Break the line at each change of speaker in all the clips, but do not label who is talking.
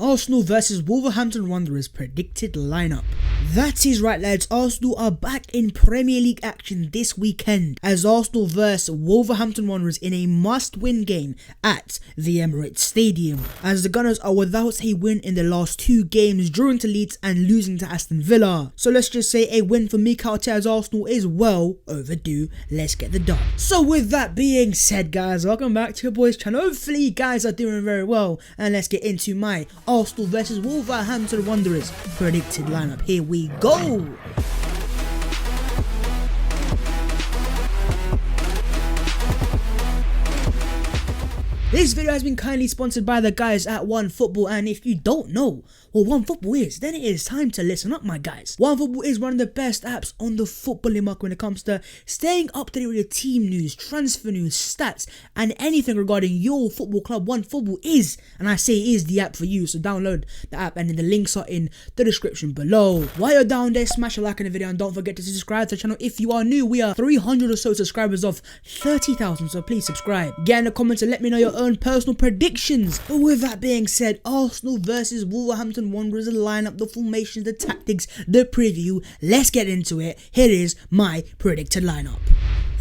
Arsenal versus Wolverhampton Wanderers predicted lineup. That is right lads, Arsenal are back in Premier League action this weekend as Arsenal versus Wolverhampton Wanderers in a must-win game at the Emirates Stadium, as the Gunners are without a win in the last 2 games, drawing to Leeds and losing to Aston Villa. So let's just say a win for Mikel Arteta's Arsenal is well overdue. Let's get the done. So with that being said guys, welcome back to your boys channel. Hopefully you guys are doing very well, and let's get into my Arsenal versus Wolverhampton Wanderers predicted lineup. Here we go. This video has been kindly sponsored by the guys at OneFootball, and if you don't know what OneFootball is, then it is time to listen up my guys. OneFootball is one of the best apps on the footballing market when it comes to staying up to date with the team news, transfer news, stats, and anything regarding your football club. OneFootball is, and I say is, the app for you, so download the app and the links are in the description below. While you're down there, smash a like on the video and don't forget to subscribe to the channel if you are new. We are 300 or so subscribers of 30,000, so please subscribe. Get in the comments and let me know your own personal predictions. But with that being said, Arsenal versus Wolverhampton Wanderers, the lineup, the formations, the tactics, the preview. Let's get into it. Here is my predicted lineup.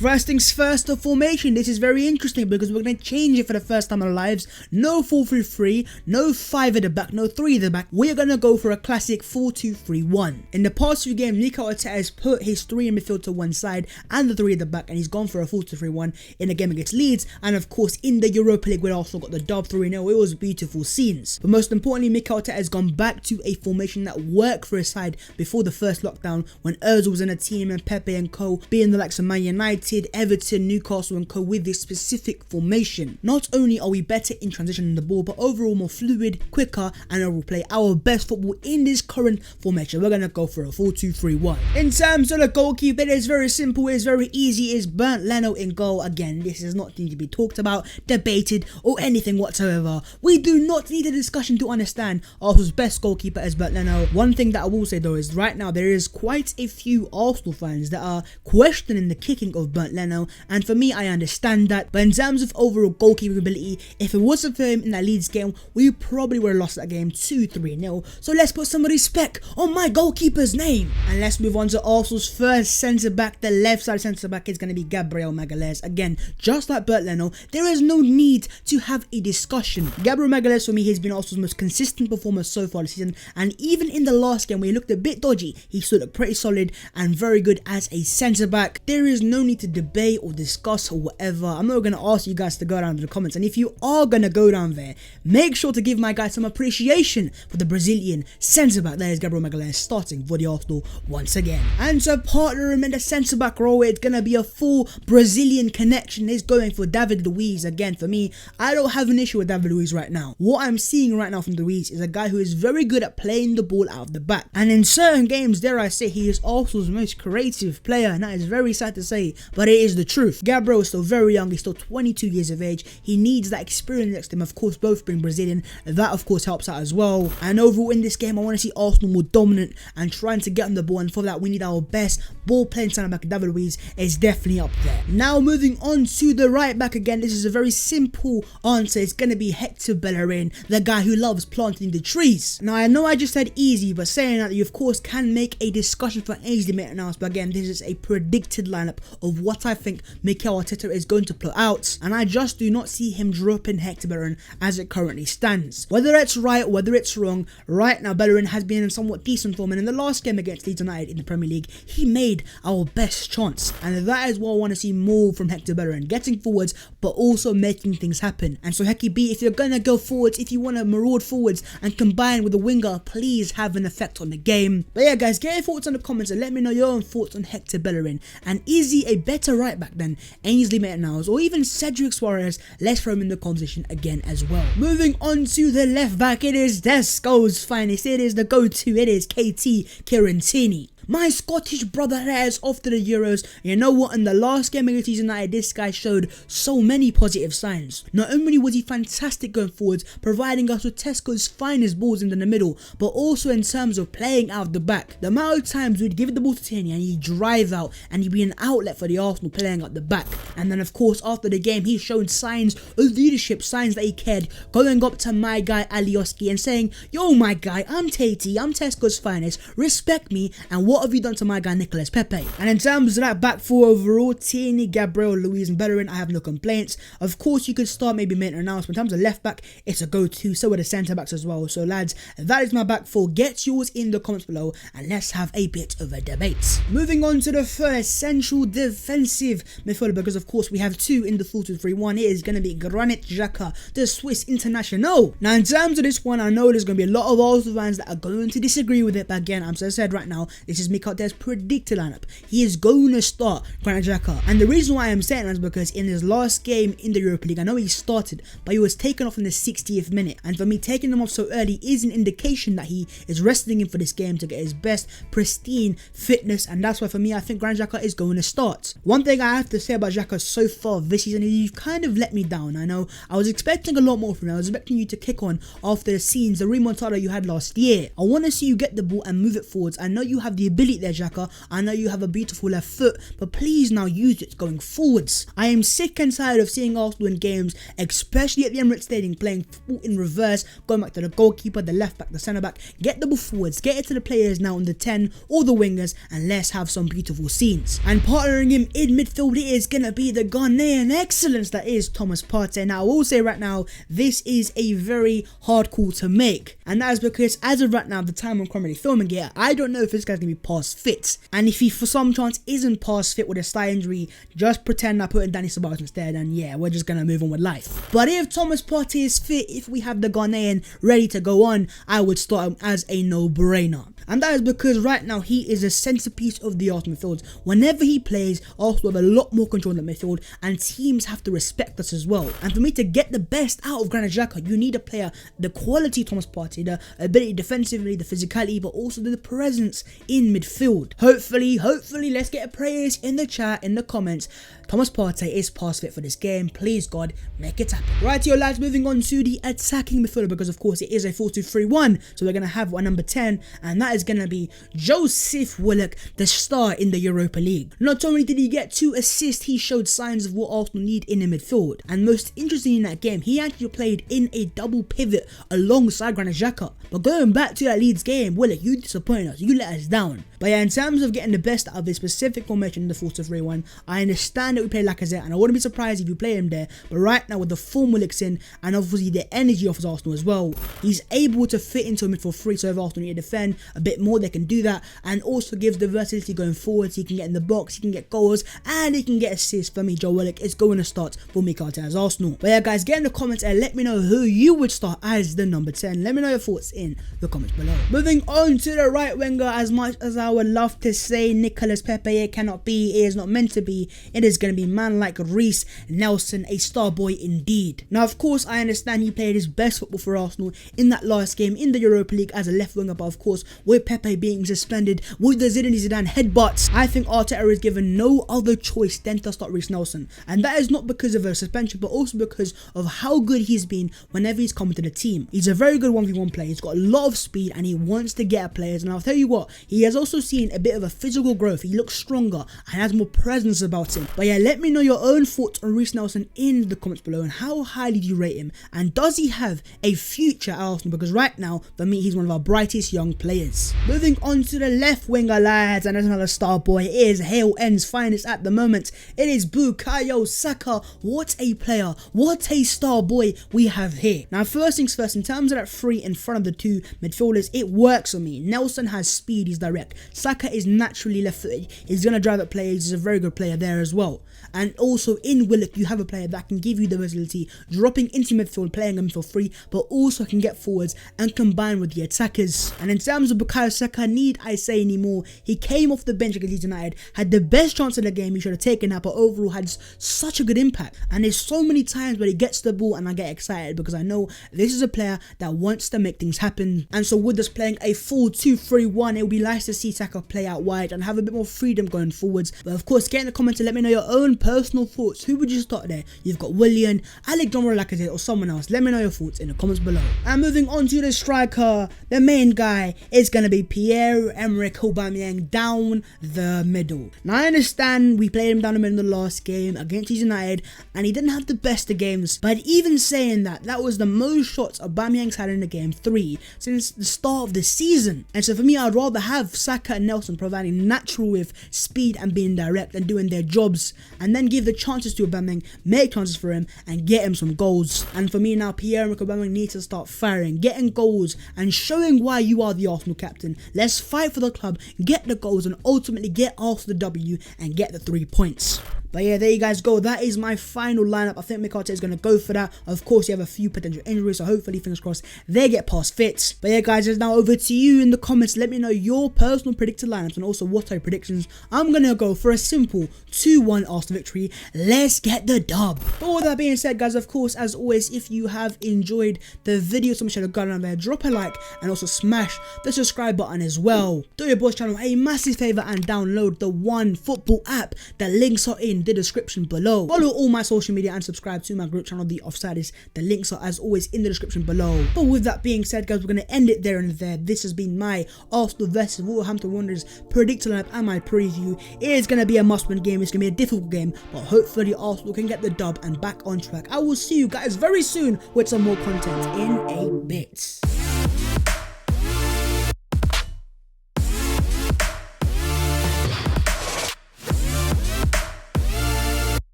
First things first, the formation. This is very interesting because we're going to change it for the first time in our lives. No 4-3-3, no 5 at the back, no 3 at the back. We're going to go for a classic 4-2-3-1. In the past few games, Mikel Arteta has put his 3 in midfield to one side and the 3 at the back, and he's gone for a 4-2-3-1 in a game against Leeds, and of course in the Europa League where Arsenal got the dub 3-0. It was beautiful scenes. But most importantly, Mikel Arteta has gone back to a formation that worked for his side before the first lockdown, when Ozil was in a team and Pepe and co being the likes of Man United, Everton, Newcastle and co with this specific formation. Not only are we better in transitioning the ball, but overall more fluid, quicker, and it will play our best football in this current formation. We're going to go for a 4-2-3-1. In terms of the goalkeeper, it is very simple, it is very easy. It's Bernd Leno in goal. Again, this is not need to be talked about, debated, or anything whatsoever. We do not need a discussion to understand Arsenal's best goalkeeper is Bernd Leno. One thing that I will say though is right now there is quite a few Arsenal fans that are questioning the kicking of Bernd Leno, and for me I understand that, but in terms of overall goalkeeping ability, if it wasn't for him in that Leeds game, we probably would have lost that game 2-3-0. So let's put some respect on my goalkeeper's name. And let's move on to Arsenal's first centre back. The left side centre back is going to be Gabriel Magalhaes. Again, just like Bernd Leno, there is no need to have a discussion. Gabriel Magalhaes for me has been Arsenal's most consistent performer so far this season, and even in the last game where he looked a bit dodgy, he still looked pretty solid and very good as a centre back. There is no need to debate or discuss or whatever. I'm not going to ask you guys to go down to the comments, and if you are going to go down there, make sure to give my guy some appreciation for the Brazilian centre back. There is Gabriel Magalhaes starting for the Arsenal once again. And to partner him in the centre back role, it's going to be a full Brazilian connection. It's going for David Luiz. Again, for me, I don't have an issue with David Luiz right now. What I'm seeing right now from Luiz is a guy who is very good at playing the ball out of the back, and in certain games, dare I say, he is Arsenal's most creative player, and that is very sad to say, but it is the truth. Gabriel is still very young, he's still 22 years of age. He needs that experience next to him. Of course, both being Brazilian, that of course helps out as well. And overall in this game, I want to see Arsenal more dominant and trying to get on the ball, and for that we need our best ball playing centre back. David Luiz is definitely up there. Now moving on to the right back, again this is a very simple answer. It's going to be Hector Bellerin, the guy who loves planting the trees. Now I know I just said easy, but saying that, you of course can make a discussion for Ainsley Maitland-Niles, but again this is a predicted lineup of what I think Mikel Arteta is going to play out, and I just do not see him dropping Hector Bellerin as it currently stands. Whether it's right, whether it's wrong, right now Bellerin has been in somewhat decent form, and in the last game against Leeds United in the Premier League, he made our best chance, and that is what I want to see more from Hector Bellerin, getting forwards but also making things happen. And so Hecky B, if you're gonna go forwards, if you want to maraud forwards and combine with a winger, please have an effect on the game. But yeah guys, get your thoughts in the comments and let me know your own thoughts on Hector Bellerin, and is he a better right back than Ainsley Maitland-Niles or even Cedric Suarez? Let's throw him in the conversation again as well. Moving on to the left back, it is Desco's finest, it is the go-to, it is KT Kirantini. My Scottish brother that is off to the Euros. You know what, in the last game against United, this guy showed so many positive signs. Not only was he fantastic going forwards, providing us with Tesco's finest balls in the middle, but also in terms of playing out the back. The amount of times we'd give the ball to Tierney and he'd drive out and he'd be an outlet for the Arsenal playing at the back. And then of course after the game, he's shown signs of leadership, signs that he cared, going up to my guy Alioski and saying, yo my guy, I'm Tatey, I'm Tesco's finest, respect me. And what have you done to my guy Nicolas Pepe? And in terms of that back four overall, Tierney, Gabriel, Luiz and Bellerin, I have no complaints. Of course you could start maybe Maitland-Niles, but in terms of left back, it's a go-to, so are the centre backs as well. So lads, that is my back four. Get yours in the comments below and let's have a bit of a debate. Moving on to the first central defensive midfielder, because of course we have two in the 4-2-3-1. It is going to be Granit Xhaka, the Swiss international. Now in terms of this one, I know there's going to be a lot of Arsenal fans that are going to disagree with it, but again, as I said right now, this is Mikel Arteta's predicted lineup. He is going to start Granit Xhaka, and the reason why I'm saying that is because in his last game in the Europa League, I know he started, but he was taken off in the 60th minute, and for me taking him off so early is an indication that he is resting him for this game to get his best pristine fitness, and that's why for me I think Granit Xhaka is going to start. One thing I have to say about Xhaka so far this season is you've kind of let me down. I know I was expecting a lot more from you. I was expecting you to kick on after the scenes, the remontada you had last year. I want to see you get the ball and move it forwards. I know you have the ability there, Xhaka. I know you have a beautiful left foot, but please now use it going forwards. I am sick and tired of seeing Arsenal in games, especially at the Emirates Stadium, playing football in reverse, going back to the goalkeeper, the left back, the centre back. Get the ball forwards, get it to the players now on the 10 or the wingers, and let's have some beautiful scenes. And partnering him in midfield, it is going to be the Ghanaian excellence that is Thomas Partey. Now I will say right now, this is a very hard call to make, and that is because as of right now, the time I'm currently filming it, I don't know if this guy's going to be past fit, and if he for some chance isn't past fit with a slight injury, just pretend I put in Danny Ceballos instead, and yeah, we're just going to move on with life. But if Thomas Partey is fit, if we have the Ghanaian ready to go on, I would start him as a no-brainer. And that is because right now he is a centerpiece of the Arsenal midfield. Whenever he plays, Arsenal have a lot more control in the midfield, and teams have to respect us as well. And for me to get the best out of Granit Xhaka, you need a player the quality Thomas Partey, the ability defensively, the physicality, but also the presence in midfield. Hopefully, let's get a praise in the chat, in the comments. Thomas Partey is past fit for this game. Please God, make it happen. Right here lads, moving on to the attacking midfielder, because of course it is a 4-2-3-1, so we're going to have our number 10, and that is going to be Joseph Willock, the star in the Europa League. Not only did he get 2 assists, he showed signs of what Arsenal need in the midfield, and most interesting in that game, he actually played in a double pivot alongside Granit Xhaka. But going back to that Leeds game, Willock, you disappointed us, you let us down. But yeah, in terms of getting the best out of this specific formation in the 4-2-3-1, I understand that we play Lacazette, and I wouldn't be surprised if you play him there, but right now with the form Willock's in, and obviously the energy of Arsenal as well, he's able to fit into a midfield 3, so if Arsenal need to defend a bit more, they can do that, and also gives the versatility going forwards. He can get in the box, he can get goals, and he can get assists. For me, Joe Willock is going to start for Mikel Arteta's Arsenal. But yeah guys, get in the comments and let me know who you would start as the number 10. Let me know your thoughts in the comments below. Moving on to the right winger, as much as I would love to say Nicolas Pepe, it cannot be, it is not meant to be. It is going to be man like Reiss Nelson, a star boy indeed. Now of course I understand he played his best football for Arsenal in that last game in the Europa League as a left winger, but of course with Pepe being suspended, with the Zidane headbutts, I think Arteta is given no other choice than to start Reiss Nelson, and that is not because of a suspension, but also because of how good he's been whenever he's come to the team. He's a very good 1v1 player, he's got a lot of speed, and he wants to get at players, and I'll tell you what, he has also seen a bit of a physical growth. He looks stronger and has more presence about him. But yeah, let me know your own thoughts on Reiss Nelson in the comments below, and how highly do you rate him, and does he have a future at Arsenal, because right now for me he's one of our brightest young players. Moving on to the left winger lads, and there's another star boy. It is Hale End's finest at the moment. It is Bukayo Saka. What a player, what a star boy we have here. Now first things first, in terms of that 3 in front of the 2 midfielders, it works for me. Nelson has speed, he's direct. Saka is naturally left footed, he's going to drive at players, he's a very good player there as well. And also in Willock, you have a player that can give you the versatility, dropping into midfield, playing him for free, but also can get forwards and combine with the attackers. And in terms of Bukayo Saka, need I say anymore? He came off the bench against Leeds United, had the best chance in the game, he should have taken that, but overall had such a good impact. And there's so many times where he gets the ball and I get excited because I know this is a player that wants to make things happen. And so with us playing a full 2-3-1, it would be nice to see Saka play out wide and have a bit more freedom going forwards. But of course, get in the comments and let me know your own personal thoughts. Who would you start there? You've got Willian, Alexandre Lacazette, or someone else. Let me know your thoughts in the comments below. And moving on to the striker, the main guy is going to be Pierre-Emerick Aubameyang down the middle. Now I understand we played him down the middle in the last game against Leeds United and he didn't have the best of games, but even saying that, that was the most shots Aubameyang's had in the game, 3, since the start of the season. And so for me, I'd rather have Saka and Nelson providing natural with speed and being direct and doing their jobs, and then give the chances to Aubameyang, make chances for him and get him some goals. And for me now, Pierre-Emerick Aubameyang needs to start firing, getting goals and showing why you are the Arsenal captain. Let's fight for the club, get the goals and ultimately get Arsenal the W and get the 3 points. But yeah, there you guys go. That is my final lineup. I think Mikel Arteta is going to go for that. Of course, you have a few potential injuries, so hopefully, fingers crossed, they get past fit. But yeah, guys, it's now over to you in the comments. Let me know your personal predicted lineups and also what are your predictions. I'm going to go for a simple 2-1 Arsenal victory. Let's get the dub. But all that being said, guys, of course, as always, if you have enjoyed the video, so make sure to go down there, drop a like, and also smash the subscribe button as well. Do your boys channel a massive favour and download the OneFootball app. The links are in the description below. Follow all my social media and subscribe to my group channel, The Offsiders. The links are as always in the description below. But with that being said, guys, we're going to end it there and there. This has been my Arsenal versus Wolverhampton Wanderers predictor lineup and my preview. It is going to be a must-win game. It's going to be a difficult game, but hopefully Arsenal can get the dub and back on track. I will see you guys very soon with some more content in a bit.